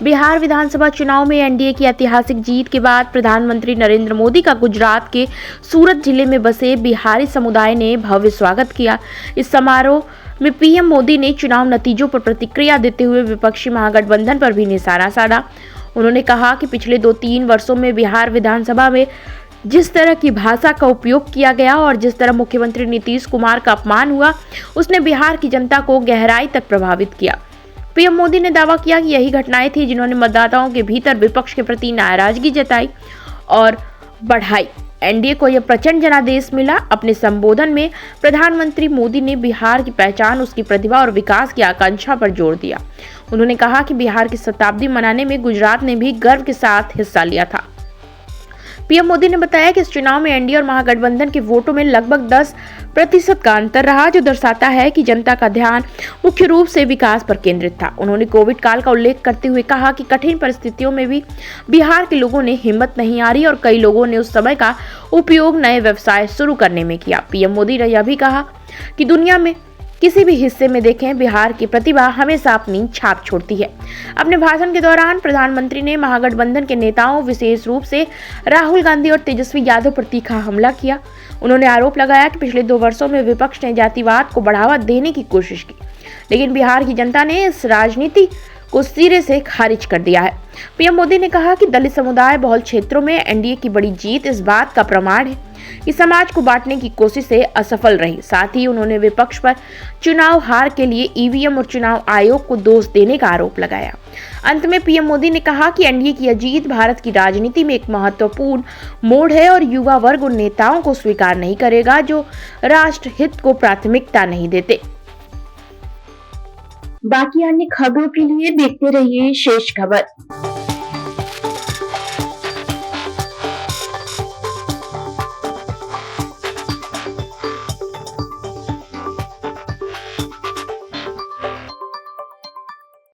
बिहार विधानसभा चुनाव में एनडीए की ऐतिहासिक जीत के बाद प्रधानमंत्री नरेंद्र मोदी का गुजरात के सूरत जिले में बसे बिहारी समुदाय ने भव्य स्वागत किया। इस समारोह में पीएम मोदी ने चुनाव नतीजों पर प्रतिक्रिया देते हुए विपक्षी महागठबंधन पर भी निशाना साधा। उन्होंने कहा कि पिछले 2-3 वर्षों में बिहार विधानसभा में जिस तरह की भाषा का उपयोग किया गया और जिस तरह मुख्यमंत्री नीतीश कुमार का अपमान हुआ, उसने बिहार की जनता को गहराई तक प्रभावित किया। पीएम मोदी ने दावा किया कि यही घटनाएं थी जिन्होंने मतदाताओं के भीतर विपक्ष के प्रति नाराजगी जताई और बढ़ाई। एनडीए को यह प्रचंड जनादेश मिला। अपने संबोधन में प्रधानमंत्री मोदी ने बिहार की पहचान, उसकी प्रतिभा और विकास की आकांक्षा पर जोर दिया। उन्होंने कहा कि बिहार की शताब्दी मनाने में गुजरात ने भी गर्व के साथ हिस्सा लिया था। पीएम मोदी ने बताया कि इस चुनाव में एनडीए और महागठबंधन के वोटों में लगभग 10% का अंतर रहा, जो दर्शाता है कि जनता का ध्यान मुख्य रूप से विकास पर केंद्रित था। उन्होंने कोविड काल का उल्लेख करते हुए कहा कि कठिन परिस्थितियों में भी बिहार के लोगों ने हिम्मत नहीं हारी और कई लोगों ने उस समय का उपयोग नए व्यवसाय शुरू करने में किया। पीएम मोदी ने यह भी कहा कि दुनिया में किसी भी हिस्से में देखें, बिहार की प्रतिभा हमेशा अपनी छाप छोड़ती है। अपने भाषण के दौरान प्रधानमंत्री ने महागठबंधन के नेताओं, विशेष रूप से राहुल गांधी और तेजस्वी यादव पर तीखा हमला किया। उन्होंने आरोप लगाया कि पिछले 2 वर्षों में विपक्ष ने जातिवाद को बढ़ावा देने की कोशिश की, लेकिन बिहार की जनता ने इस राजनीति को सिरे से खारिज कर दिया है। पीएम मोदी ने कहा कि दलित समुदाय बहुल क्षेत्रों में एनडीए की बड़ी जीत इस बात का प्रमाण है कि समाज को बांटने की कोशिशें असफल रही। साथ ही उन्होंने विपक्ष पर चुनाव हार के लिए ईवीएम और चुनाव आयोग को दोष देने का आरोप लगाया। अंत में पीएम मोदी ने कहा कि एनडीए की यह जीत भारत की राजनीति में एक महत्वपूर्ण मोड़ है और युवा वर्ग उन नेताओं को स्वीकार नहीं करेगा जो राष्ट्र हित को प्राथमिकता नहीं देते। बाकी अन्य खबरों के लिए देखते रहिए शेष खबर।